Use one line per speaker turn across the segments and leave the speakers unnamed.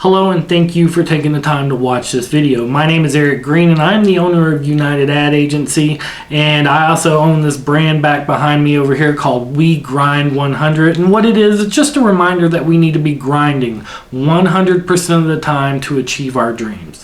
Hello and thank you for taking the time to watch this video. My name is Eric Green and I'm the owner of United Ad Agency, and I also own this brand back behind me over here called We Grind 100. And what it is, it's just a reminder that we need to be grinding 100% of the time to achieve our dreams.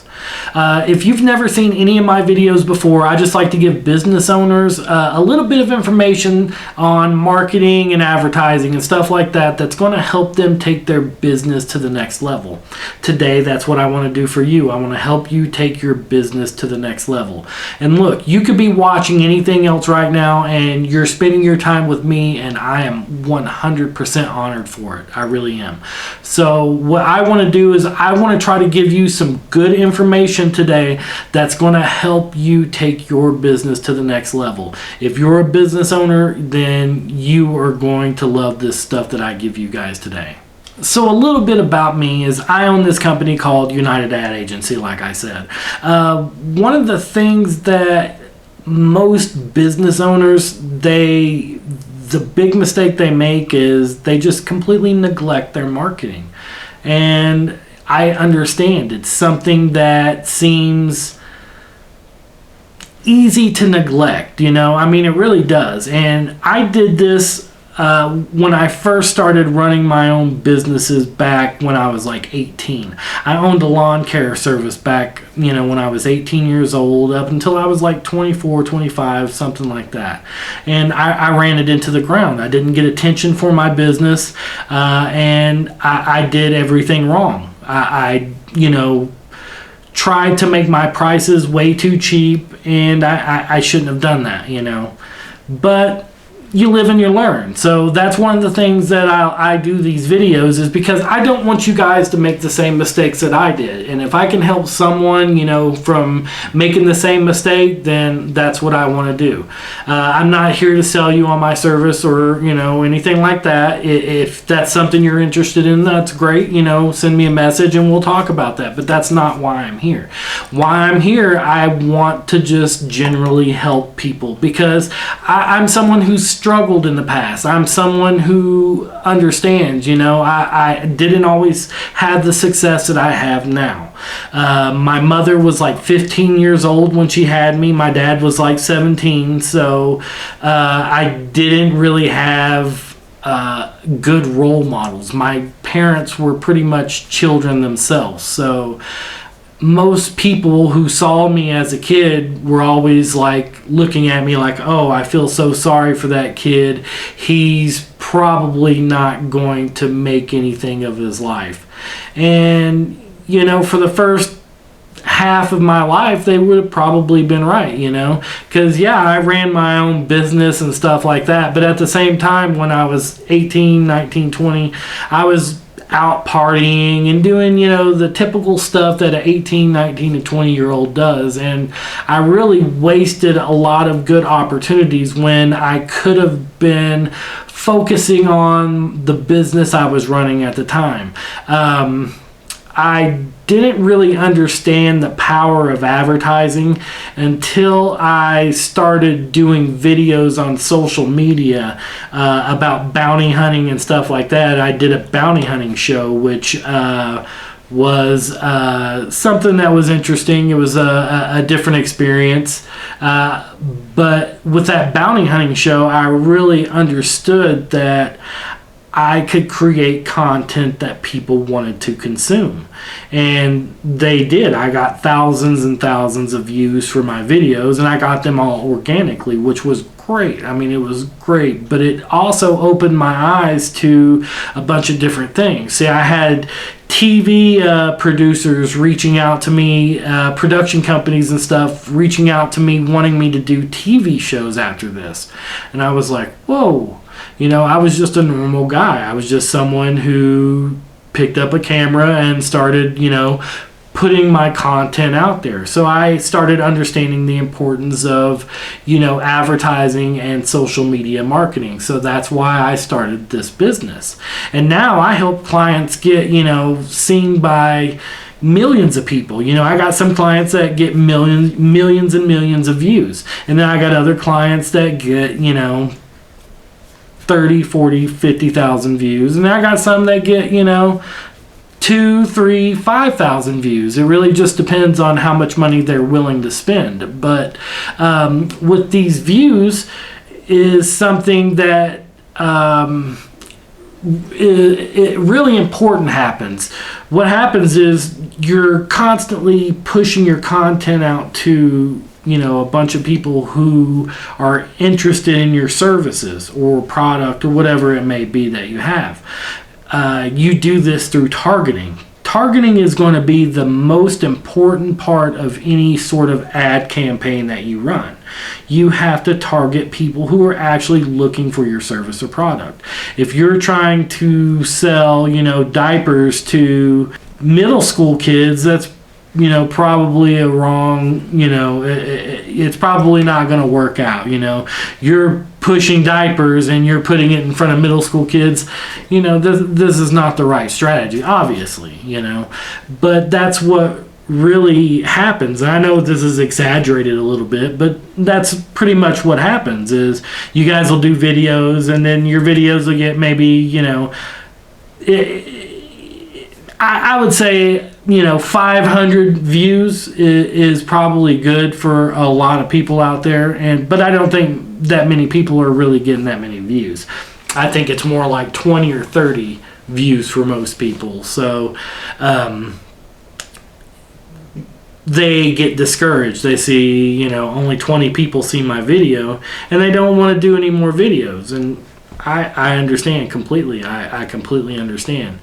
If you've never seen any of my videos before, I just like to give business owners a little bit of information on marketing and advertising and stuff like that that's going to help them take their business to the next level. Today, that's what I want to do for you. I want to help you take your business to the next level. And look, you could be watching anything else right now and you're spending your time with me, and I am 100% honored for it. I really am. So what I want to do is I want to try to give you some good information today that's going to help you take your business to the next level. If you're a business owner, then you are going to love this stuff that I give you guys today. So a little bit about me is I own this company called United Ad Agency, like I said. One of the things that most business owners, the big mistake they make is they just completely neglect their marketing. And I understand it's something that seems easy to neglect, you know, I mean, it really does. And I did this when I first started running my own businesses back when I was like 18. I owned a lawn care service back, you know, when I was 18 years old up until I was like 24, 25, something like that. And I ran it into the ground. I didn't get attention for my business, and I did everything wrong. I you know, tried to make my prices way too cheap, and I shouldn't have done that, you know. But you live and you learn. So that's one of the things that I do these videos, is because I don't want you guys to make the same mistakes that I did. And if I can help someone, you know, from making the same mistake, then that's what I want to do. I'm not here to sell you on my service or, you know, anything like that. If that's something you're interested in, that's great. You know, send me a message and we'll talk about that. But that's not why I'm here. Why I'm here, I want to just generally help people, because I'm someone who's struggled in the past. I'm someone who understands, you know, I didn't always have the success that I have now. My mother was like 15 years old when she had me. My dad was like 17. So I didn't really have good role models. My parents were pretty much children themselves. So most people who saw me as a kid were always like looking at me like, oh, I feel so sorry for that kid. He's probably not going to make anything of his life. And, you know, for the first half of my life, they would have probably been right, you know, because yeah, I ran my own business and stuff like that. But at the same time, when I was 18, 19, 20, I was out partying and doing, you know, the typical stuff that an 18, 19, and 20-year-old does. And I really wasted a lot of good opportunities when I could have been focusing on the business I was running at the time. I didn't really understand the power of advertising until I started doing videos on social media about bounty hunting and stuff like that. I did a bounty hunting show, which was something that was interesting. It was a different experience. But with that bounty hunting show, I really understood that I could create content that people wanted to consume. And they did. I got thousands and thousands of views for my videos, and I got them all organically, which was great. I mean, it was great. But it also opened my eyes to a bunch of different things. See, I had TV producers reaching out to me, production companies and stuff reaching out to me, wanting me to do TV shows after this. And I was like, whoa. You know, I was just a normal guy. I was just someone who picked up a camera and started, you know, putting my content out there. So I started understanding the importance of, you know, advertising and social media marketing. So that's why I started this business. And now I help clients get, you know, seen by millions of people. You know, I got some clients that get millions and millions of views. And then I got other clients that get, you know, 30, 40, 50,000 views. And I got some that get, you know, 2, 3, 5,000 views. It really just depends on how much money they're willing to spend. But with these views is something that it really important happens. What happens is you're constantly pushing your content out to a bunch of people who are interested in your services or product or whatever it may be that you have. You do this through targeting. Targeting is going to be the most important part of any sort of ad campaign that you run. You have to target people who are actually looking for your service or product. If you're trying to sell, diapers to middle school kids, that's probably a wrong, it's probably not going to work out. You're pushing diapers and you're putting it in front of middle school kids. This is not the right strategy, obviously, but that's what really happens. I know this is exaggerated a little bit, but that's pretty much what happens is you guys will do videos and then your videos will get maybe, I would say 500 views is probably good for a lot of people out there, but I don't think that many people are really getting that many views. I think it's more like 20 or 30 views for most people. So they get discouraged. They see only 20 people see my video and they don't want to do any more videos, and I understand completely. I completely understand.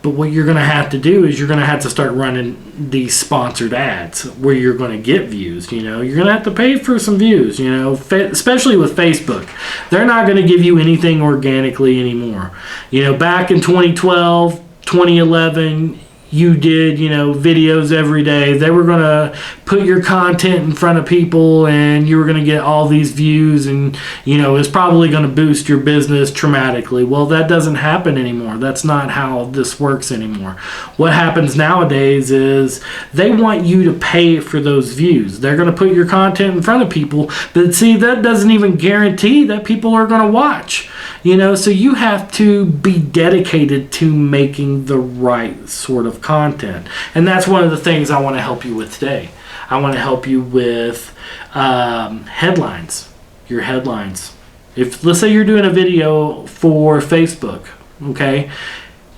But what you're going to have to do is you're going to have to start running these sponsored ads where you're going to get views. You're going to have to pay for some views, especially with Facebook. They're not going to give you anything organically anymore. Back in 2012, 2011, you did, videos every day. They were going to put your content in front of people and you were going to get all these views and, it's probably going to boost your business dramatically. Well, that doesn't happen anymore. That's not how this works anymore. What happens nowadays is they want you to pay for those views. They're going to put your content in front of people, but see, that doesn't even guarantee that people are going to watch. So you have to be dedicated to making the right sort of content. And that's one of the things I want to help you with today. I want to help you with headlines, your headlines. If, let's say you're doing a video for Facebook, okay?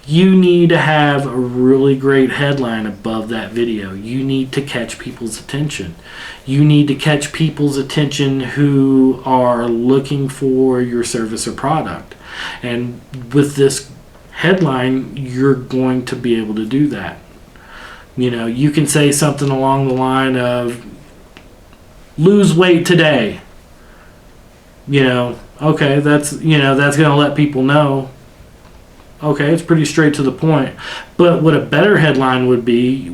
You need to have a really great headline above that video. You need to catch people's attention. You need to catch people's attention who are looking for your service or product. And with this headline, you're going to be able to do that. You can say something along the line of, lose weight today. Okay, that's going to let people know. Okay, it's pretty straight to the point. But what a better headline would be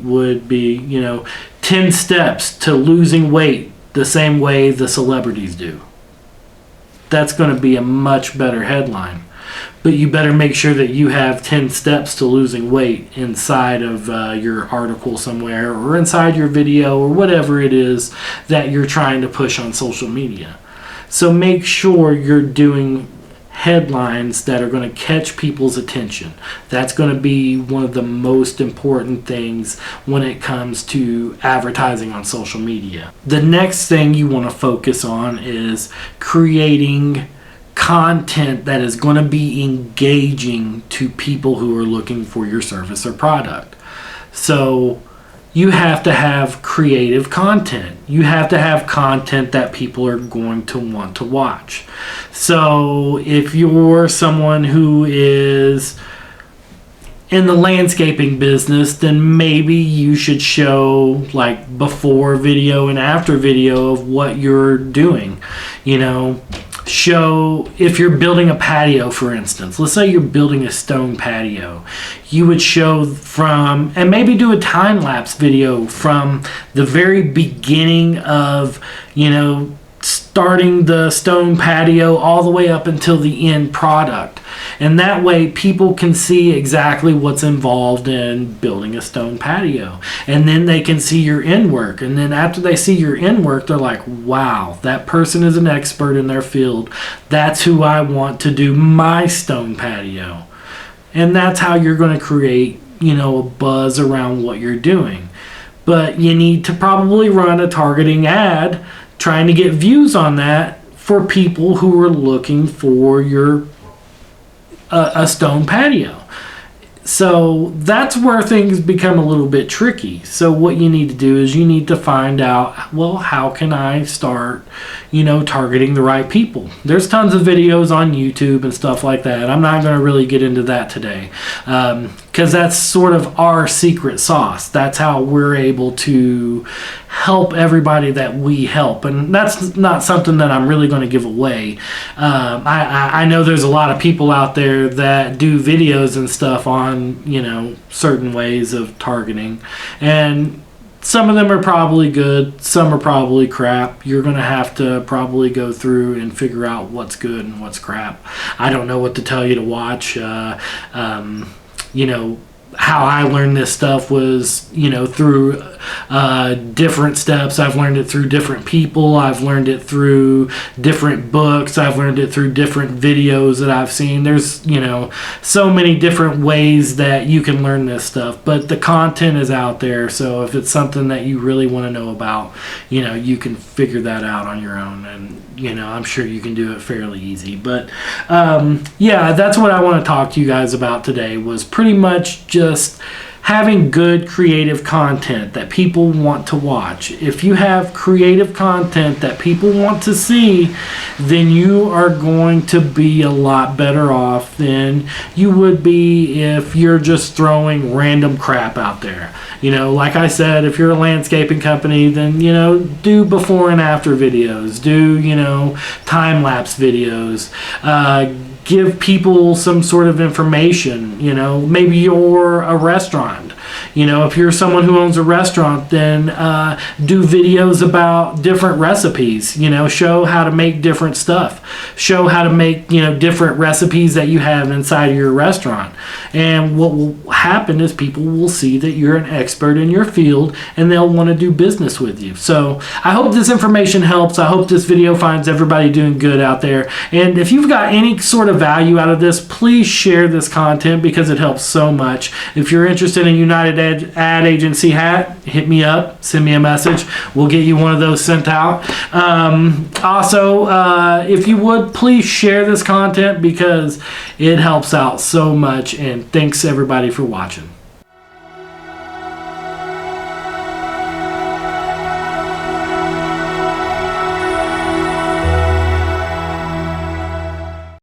10 steps to losing weight the same way the celebrities do. That's going to be a much better headline. But you better make sure that you have 10 steps to losing weight inside of your article somewhere or inside your video or whatever it is that you're trying to push on social media. So make sure you're doing headlines that are going to catch people's attention. That's going to be one of the most important things when it comes to advertising on social media. The next thing you want to focus on is creating content that is going to be engaging to people who are looking for your service or product. So you have to have creative content. You have to have content that people are going to want to watch. So if you're someone who is in the landscaping business, then maybe you should show like before video and after video of what you're doing. Show if you're building a patio, for instance. Let's say you're building a stone patio. You would show from, and maybe do a time-lapse video from the very beginning of, starting the stone patio all the way up until the end product. And that way people can see exactly what's involved in building a stone patio. And then they can see your end work. And then after they see your end work, they're like, wow, that person is an expert in their field. That's who I want to do my stone patio. And that's how you're going to create a buzz around what you're doing. But you need to probably run a targeting ad trying to get views on that for people who are looking for your a stone patio. So that's where things become a little bit tricky. So what you need to do is you need to find out, well, how can I start, targeting the right people? There's tons of videos on YouTube and stuff like that. I'm not going to really get into that today because that's sort of our secret sauce. That's how we're able to help everybody that we help. And that's not something that I'm really going to give away. I know there's a lot of people out there that do videos and stuff on, certain ways of targeting. And some of them are probably good. Some are probably crap. You're going to have to probably go through and figure out what's good and what's crap. I don't know what to tell you to watch. How I learned this stuff was, through different steps. I've learned it through different people. I've learned it through different books. I've learned it through different videos that I've seen. There's, so many different ways that you can learn this stuff, but the content is out there. So if it's something that you really want to know about, you can figure that out on your own. And, I'm sure you can do it fairly easy. But, that's what I want to talk to you guys about today, was pretty much just having good creative content that people want to watch. If you have creative content that people want to see, then you are going to be a lot better off than you would be if you're just throwing random crap out there. Like I said, if you're a landscaping company, then, do before and after videos, do, time-lapse videos, give people some sort of information. Maybe you're a restaurant. If you're someone who owns a restaurant, then do videos about different recipes. Show how to make different stuff. Show how to make different recipes that you have inside of your restaurant. And what will happen is people will see that you're an expert in your field, and they'll want to do business with you. So I hope this information helps. I hope this video finds everybody doing good out there. And if you've got any sort of value out of this, please share this content because it helps so much. If you're interested in United Ad Agency hat, hit me up, send me a message. We'll get you one of those sent out. Also, if you would, please share this content because it helps out so much. And thanks everybody for watching.